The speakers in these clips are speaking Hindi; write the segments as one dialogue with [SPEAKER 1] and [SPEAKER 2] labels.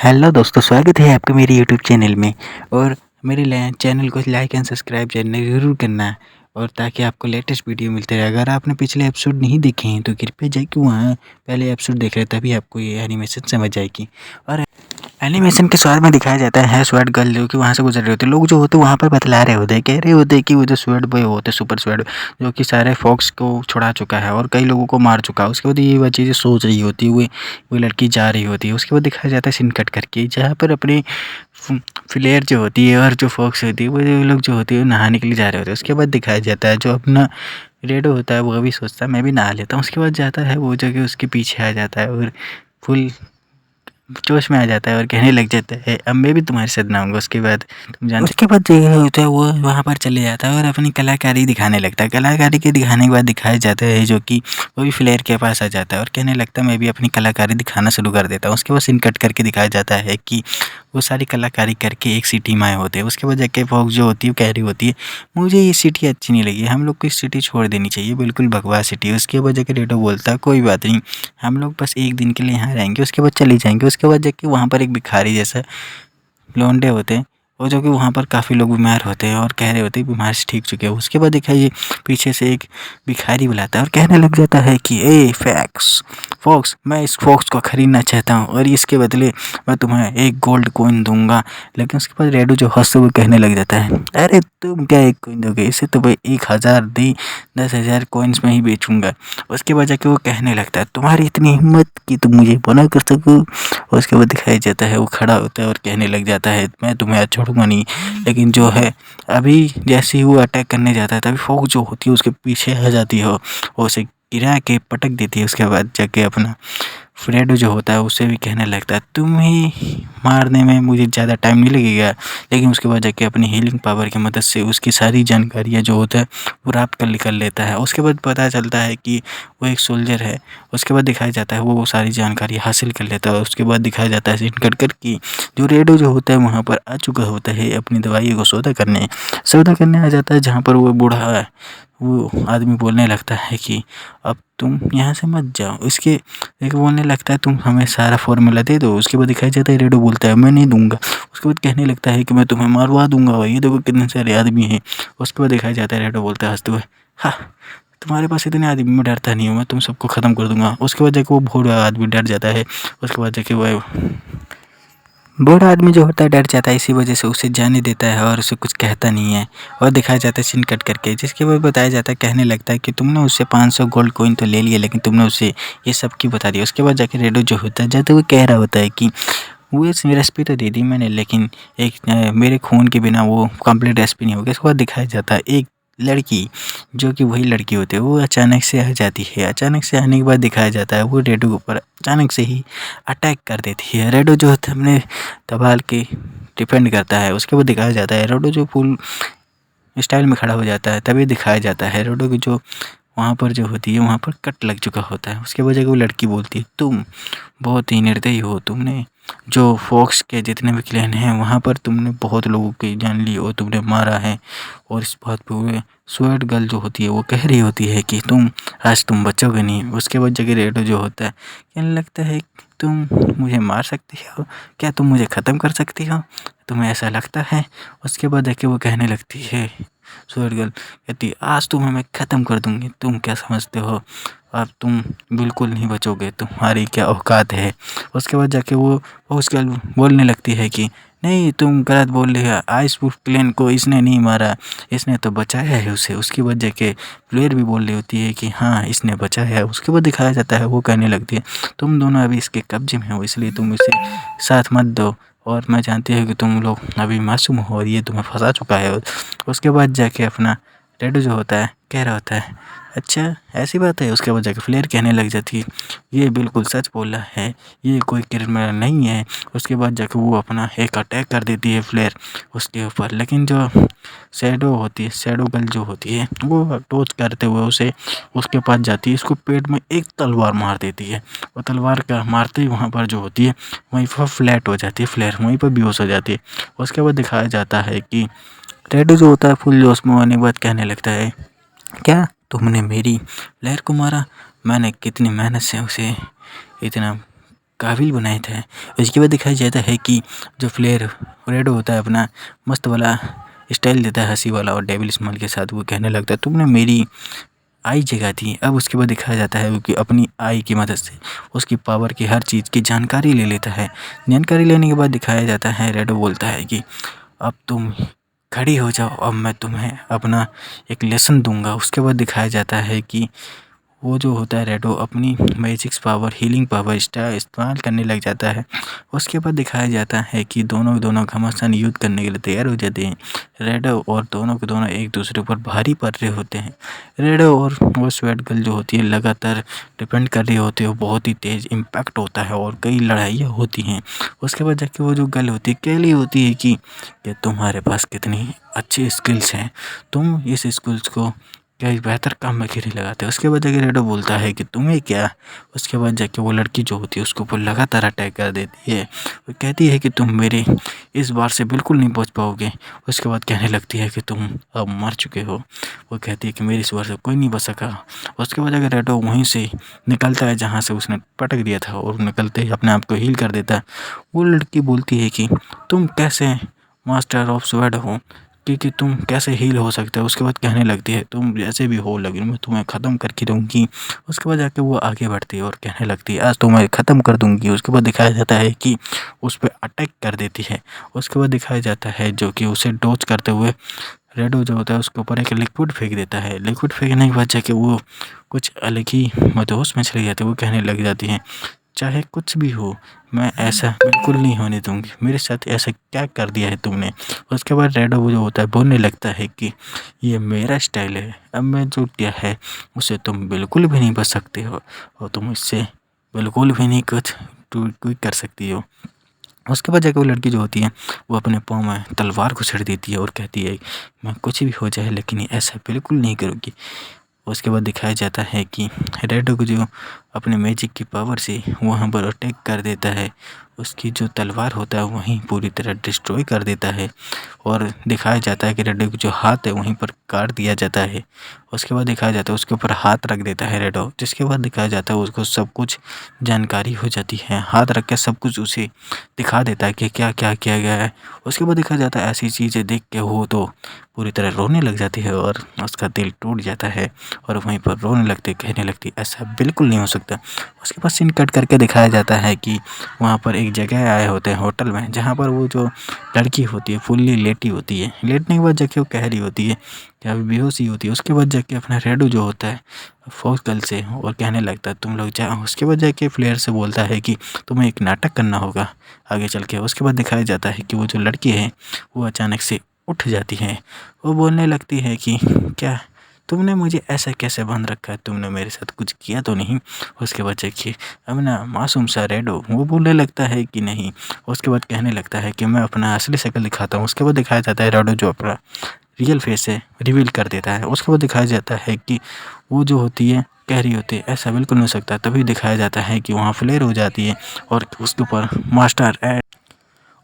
[SPEAKER 1] हेलो दोस्तों, स्वागत है आपका मेरे यूट्यूब चैनल में। और मेरे चैनल को लाइक एंड सब्सक्राइब ज़रूर करना है, और ताकि आपको लेटेस्ट वीडियो मिलते रहे। अगर आपने पिछले एपिसोड नहीं देखे हैं तो कृपया जाके वहाँ पहले एपिसोड देख रहे, तभी आपको ये एनिमेशन समझ आएगी। और एनिमेशन के स्वाद में दिखाया जाता है स्वेट गर्ल जो कि वहाँ से गुजर रहे होते हैं। लोग जो होते हैं वहाँ पर बतला रहे होते हैं, कह रहे होते हैं कि वो जो स्वेट बॉय होते हैं, सुपर स्वेट, जो कि सारे फॉक्स को छुड़ा चुका है और कई लोगों को मार चुका है। उसके बाद ये वह चीज़ें सोच रही होती है, वो लड़की जा रही होती है। उसके बाद दिखाया जाता है सीन कट करके, जहाँ पर अपनी फ्लेयर जो होती है और जो फॉक्स होती है, वो लोग जो होती है नहाने के लिए जा रहे होते हैं। उसके बाद दिखाया जाता है जो अपना रेडो होता है वो भी सोचता है मैं भी नहा लेता हूँ। उसके बाद जाता है वो जगह उसके पीछे आ जाता है और फुल जोश में आ जाता है और कहने लग जाता है अब मैं भी तुम्हारे साथ नहाऊंगा। उसके बाद तुम जानते, उसके बाद जो होता है वो वहाँ पर चले जाता है और अपनी कलाकारी दिखाने लगता है। कलाकारी के दिखाने के बाद दिखाया जाता है जो कि वो भी फ्लेयर के पास आ जाता है और कहने लगता है मैं भी अपनी कलाकारी दिखाना शुरू कर देता हूँ। उसके बाद सीन कट करके दिखाया जाता है कि वो सारी कलाकारी करके एक सिटी में आए होते हैं। उसके बाद जाके फॉक्स जो होती है वो कह रही होती है मुझे ये सिटी अच्छी नहीं लगी, हम लोग को इस सिटी छोड़ देनी चाहिए, बिल्कुल बकवास सिटी है। उसके बाद जाके रेडो बोलता है कोई बात नहीं, हम लोग बस एक दिन के लिए यहाँ रहेंगे, उसके बाद चले जाएंगे। उसके बाद जाके वहाँ पर एक भिखारी जैसा लौंडे होते हैं और जो कि वहाँ पर काफ़ी लोग बीमार होते हैं और कह रहे होते हैं बीमार से ठीक चुके हैं। उसके बाद दिखाइए पीछे से एक भिखारी बुलाता है और कहने लग जाता है कि ए फॉक्स, मैं इस फॉक्स को ख़रीदना चाहता हूँ और इसके बदले मैं तुम्हें एक गोल्ड कॉइन दूंगा। लेकिन उसके बाद रेडो जो हंसते हुए कहने लग जाता है अरे तुम क्या एक कॉइन दोगे, इसे तो भाई 1000 दी 10,000 कॉइन्स में ही बेचूंगा। उसके बाद जाके वो कहने लगता है तुम्हारी इतनी हिम्मत कि तुम मुझे मना कर सको। उसके बाद दिखाया जाता है वो खड़ा होता है और कहने लग जाता है मैं तुम्हें आज छोड़ूंगा नहीं। लेकिन जो है अभी जैसे ही वो अटैक करने जाता है तभी फॉक्स जो होती है उसके पीछे आ जाती है और उसे गिरा के पटक देती है। उसके बाद जाके अपना फ्रेडो जो होता है उससे भी कहने लगता है तुम्हें मारने में मुझे ज़्यादा टाइम नहीं लगेगा। लेकिन उसके बाद जाके अपनी हीलिंग पावर की मदद से उसकी सारी जानकारियाँ जो होता है वो रात कर निकल लेता है। उसके बाद पता चलता है कि वो एक सोल्जर है। उसके बाद दिखाया जाता है वो सारी जानकारी हासिल कर लेता है। उसके बाद दिखाया जाता है सीन कट कर कि जो रेडो जो होता है वहाँ पर आ चुका होता है अपनी दवाइयों को सौदा करने आ जाता है, जहाँ पर वो बूढ़ा है वो आदमी बोलने लगता है कि अब तुम यहाँ से मत जाओ। इसके एक बोलने लगता है तुम हमें सारा फॉर्मूला दे दो। उसके बाद दिखाई जाता है रेडो बोलता है मैं नहीं दूंगा। उसके बाद कहने लगता है कि मैं तुम्हें मारवा दूंगा, ये देखो कितने सारे आदमी हैं। उसके बाद दिखाया जाता है रेडो बोलता है हंसते हुए हाँ तुम्हारे पास इतने आदमी मैं डरता नहीं हूँ, मैं तुम सबको ख़त्म कर दूंगा। उसके बाद जाके वो बूढ़ा आदमी डर जाता है। उसके बाद जाके वो बूढ़ा आदमी जो होता है डर जाता है, इसी वजह से उसे जाने देता है और उसे कुछ कहता नहीं है। और दिखाया जाता है सीन कट करके, जिसके बाद बताया जाता है कहने लगता है कि तुमने उससे 500 गोल्ड कॉइन तो ले लिए लेकिन तुमने उसे ये सब क्यों बता दिया। उसके बाद जाके रेडो जो होता है जाते हुए कह रहा होता है कि वो इस रेसिपी तो दे दी मैंने, लेकिन एक मेरे खून के बिना वो कंप्लीट रेसिपी नहीं होगी। उसके बाद दिखाया जाता है एक लड़की जो कि वही लड़की होती है वो अचानक से आ जाती है। अचानक से आने के बाद दिखाया जाता है वो रेडो के ऊपर अचानक से ही अटैक कर देती है। रेडो जो होता है अपने तबाल के डिफेंड करता है। उसके बाद दिखाया जाता है रेडो जो फुल स्टाइल में खड़ा हो जाता है। तभी दिखाया जाता है रेडो की जो वहाँ पर जो होती है वहाँ पर कट लग चुका होता है। उसके वजह वो लड़की बोलती है तुम बहुत ही निर्दयी हो, तुमने जो फॉक्स के जितने भी क्लैन हैं वहाँ पर तुमने बहुत लोगों की जान ली और तुमने मारा है। और इस बात पे वो स्वेट गर्ल जो होती है वो कह रही होती है कि तुम बचोगे नहीं। उसके बाद जगह रेडो जो होता है कहने लगता है तुम मुझे मार सकती हो, क्या तुम मुझे ख़त्म कर सकती हो, तुम्हें ऐसा लगता है। उसके बाद जाके वो कहने लगती है स्वेट गर्ल कहती है आज तुम्हें मैं ख़त्म कर दूंगी, तुम क्या समझते हो, अब तुम बिल्कुल नहीं बचोगे, तुम्हारी क्या औकात है। उसके बाद जाके वो उसके बोलने लगती है कि नहीं तुम गलत बोल रही हो, आइस प्रूफ क्लेन को इसने नहीं मारा, इसने तो बचाया है उसे। उसके बाद जाके प्लेयर भी बोल रही होती है कि हाँ इसने बचाया है। उसके बाद दिखाया जाता है वो कहने लगती है तुम दोनों अभी इसके कब्जे में हो इसलिए तुम इसे साथ मत दो, और मैं जानती हूँ कि तुम लोग अभी मासूम हो और ये तुम्हें फंसा चुका है। उसके बाद जाके अपना रेडो जो होता है कह रहा होता है अच्छा ऐसी बात है। उसके बाद जाके फ्लेयर कहने लग जाती है ये बिल्कुल सच बोला है, ये कोई क्रिमिनल नहीं है। उसके बाद जाके वो अपना एक अटैक कर देती है फ्लेयर उसके ऊपर। लेकिन जो शैडो होती है, शैडो गर्ल जो होती है वो अप्रोच करते हुए उसे उसके पास जाती है, उसको पेट में एक तलवार मार देती है। वो तलवार का मारते ही वहाँ पर जो होती है वहीं पर फ्लैट हो जाती है, फ्लेयर वहीं पर बेहोश हो जाती है। उसके बाद दिखाया जाता है कि रेडो जो होता है फुल जोश में होने के बाद कहने लगता है क्या तुमने मेरी लहर को मारा, मैंने कितनी मेहनत से उसे इतना काबिल बनाए थे। इसके बाद दिखाया जाता है कि जो फ्लेयर रेडो होता है अपना मस्त वाला स्टाइल देता है हंसी वाला और डेविल स्माइल के साथ वो कहने लगता है तुमने मेरी आई जगह थी। अब उसके बाद दिखाया जाता है कि अपनी आई की मदद से उसकी पावर की हर चीज़ की जानकारी ले लेता है। जानकारी लेने के बाद दिखाया जाता है रेडो बोलता है कि अब तुम खड़ी हो जाओ, अब मैं तुम्हें अपना एक लेसन दूंगा। उसके बाद दिखाया जाता है कि वो जो होता है रेडो अपनी मैजिक्स पावर हीलिंग पावर इस्तेमाल करने लग जाता है। उसके बाद दिखाया जाता है कि दोनों घमासान युद्ध करने के लिए तैयार हो जाते हैं। रेडो और दोनों के दोनों एक दूसरे पर भारी पड़ रहे होते हैं। रेडो और वो स्वेट गर्ल जो होती है लगातार डिपेंड कर रही होती है, बहुत ही तेज़ इम्पैक्ट होता है और कई लड़ाइयाँ होती हैं। उसके बाद जाके वो जो गर्ल होती है केली होती है कि तुम्हारे पास कितनी अच्छी स्किल्स हैं, तुम इस स्किल्स को क्या बेहतर काम में क्यों नहीं लगाते। उसके बाद जाके रेडो बोलता है कि तुम्हें क्या। उसके बाद जाके वो लड़की जो होती है उसके ऊपर लगातार अटैक कर देती है। वो कहती है कि तुम मेरे इस बार से बिल्कुल नहीं पहुंच पाओगे। उसके बाद कहने लगती है कि तुम अब मर चुके हो। वो कहती है कि मेरी इस बार से कोई नहीं बच सका। उसके बाद अगर रेडो वहीं से निकलता है जहाँ से उसने पटक दिया था और निकलते ही अपने आप को हील कर देता है। वो लड़की बोलती है कि तुम कैसे मास्टर ऑफ स्वर्ड हो, क्योंकि तुम कैसे हील हो सकते हो। उसके बाद कहने लगती है तुम जैसे भी हो लेकिन मैं तुम्हें ख़त्म करके दूंगी। उसके बाद जाके वो आगे बढ़ती है और कहने लगती है आज तो मैं ख़त्म कर दूंगी। उसके बाद दिखाया जाता है कि उस पर अटैक कर देती है। उसके बाद दिखाया जाता है जो कि उसे डॉज करते हुए रेडो जो होता है उसके ऊपर एक लिक्विड फेंक देता है। लिक्विड फेंकने के बाद जाके वो कुछ अलग ही मदहोश में चली जाती है। वो कहने लग जाती है चाहे कुछ भी हो मैं ऐसा बिल्कुल नहीं होने दूंगी, मेरे साथ ऐसा क्या कर दिया है तुमने। उसके बाद रेडो जो होता है बोलने लगता है कि ये मेरा स्टाइल है, अब मैं जो किया है उसे तुम बिल्कुल भी नहीं बच सकते हो और तुम इससे बिल्कुल भी नहीं कुछ कर सकती हो। उसके बाद जाके वो लड़की जो होती है वो अपने पाँव में तलवार को छेड़ देती है और कहती है मैं कुछ भी हो जाए लेकिन ऐसा बिल्कुल नहीं करूँगी। उसके बाद दिखाया जाता है कि रेडो को जो अपने मैजिक की पावर से वहाँ पर अटैक कर देता है, उसकी जो तलवार होता है वहीं पूरी तरह डिस्ट्रॉय कर देता है और दिखाया जाता है कि रेडो का जो हाथ है वहीं पर काट दिया जाता है। उसके बाद दिखाया जाता है उसके ऊपर हाथ रख देता है रेडो, जिसके बाद दिखाया जाता है उसको सब कुछ जानकारी हो जाती है। हाथ रख के सब कुछ उसे दिखा देता है कि क्या क्या किया गया है। उसके बाद दिखाया जाता है ऐसी चीज़ें देख के वो तो पूरी तरह रोने लग जाती है और उसका दिल टूट जाता है और वहीं पर रोने लगते कहने लगती ऐसा बिल्कुल नहीं हो सकता। उसके बाद सीन कट करके दिखाया जाता है कि वहाँ पर एक जगह आए होते हैं होटल में, जहाँ पर वो जो लड़की होती है फुल्ली लेटी होती है। लेटने के बाद जाके वो कह रही होती है या बेहोशी होती है। उसके बाद जाके अपना रेडो जो होता है फोक्स गर्ल से और कहने लगता है तुम लोग जाओ। उसके बाद जाके फ्लेयर से बोलता है कि तुम्हें एक नाटक करना होगा आगे चल के। उसके बाद दिखाया जाता है कि वो जो लड़की है वो अचानक से उठ जाती है। वो बोलने लगती है कि क्या तुमने मुझे ऐसा कैसे बांध रखा है, तुमने मेरे साथ कुछ किया तो नहीं। उसके बाद देखिए अब ना मासूम सा रेडो वो बोलने लगता है कि नहीं। उसके बाद कहने लगता है कि मैं अपना असली शक्ल दिखाता हूँ। उसके बाद दिखाया जाता है रेडो जो अपना रियल फेस है रिवील कर देता है। उसके बाद दिखाया जाता है कि वो जो होती है कह रही होती है ऐसा बिल्कुल नहीं हो सकता। तभी दिखाया जाता है कि वहाँ फ्लेयर हो जाती है और उसके ऊपर मास्टर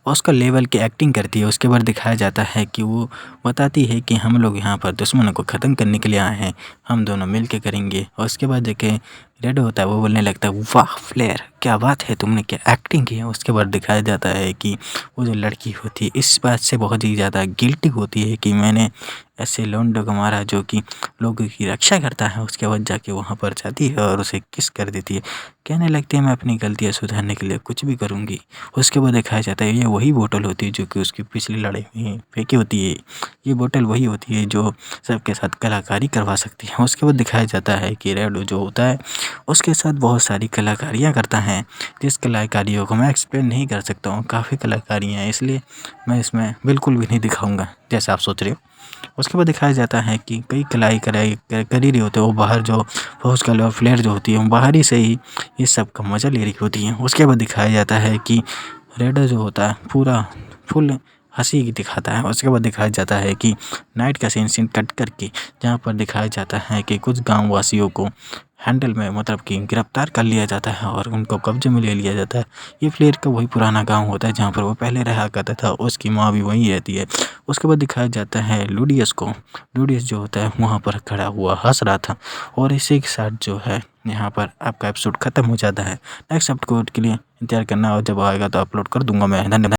[SPEAKER 1] ऑस्कर लेवल की एक्टिंग करती है। उसके बाद दिखाया जाता है कि वो बताती है कि हम लोग यहाँ पर दुश्मनों को ख़त्म करने के लिए आए हैं, हम दोनों मिल के करेंगे। और उसके बाद देखें रेडो होता है वो बोलने लगता है वाह फ्लेयर क्या बात है, तुमने क्या एक्टिंग की है। उसके बाद दिखाया जाता है कि वो जो लड़की होती है इस बात से बहुत ही ज़्यादा गिल्टी होती है कि मैंने ऐसे लौंडों को मारा जो कि लोगों की रक्षा करता है। उसके बाद जाके वहाँ पर जाती है और उसे किस कर देती है, कहने लगती है मैं अपनी गलतियाँ सुधारने के लिए कुछ भी करूँगी। उसके बाद दिखाया जाता है ये वही बोतल होती है जो कि उसकी पिछली लड़ाई में फेंकी होती है। ये बोतल वही होती है जो सबके साथ कलाकारी करवा सकती है। उसके बाद दिखाया जाता है कि रेडो जो होता है उसके साथ बहुत सारी कलाकारियाँ करता है, जिस कलाकारियों को मैं एक्सप्लेन नहीं कर सकता हूँ। काफ़ी कलाकारियाँ हैं इसलिए मैं इसमें बिल्कुल भी नहीं दिखाऊँगा जैसे आप सोच रहे हो। उसके बाद दिखाया जाता है कि कई कलाई कराई कर ही रहे होते हैं वो बाहर जो फौज का और फ्लेयर जो होती है वो बाहर ही से ही इस सब का मज़ा ले रही होती है। उसके बाद दिखाया जाता है कि रेडो जो होता है पूरा फुल हंसी दिखाता है। उसके बाद दिखाया जाता है कि नाइट का सीन कट करके जहाँ पर दिखाया जाता है कि कुछ गाँव वासियों को हैंडल में मतलब कि गिरफ्तार कर लिया जाता है और उनको कब्जे में ले लिया जाता है। ये फ्लेयर का वही पुराना गांव होता है जहाँ पर वो पहले रहा करता था, उसकी माँ भी वहीं रहती है। उसके बाद दिखाया जाता है लूडियस को। लूडियस जो होता है वहाँ पर खड़ा हुआ हंस रहा था और इसी के साथ जो है यहाँ पर आपका एपिसोड ख़त्म हो जाता है। नेक्स्ट एपिसोड के लिए इंतज़ार करना और जब आएगा तो अपलोड कर दूँगा मैं। धन्यवाद।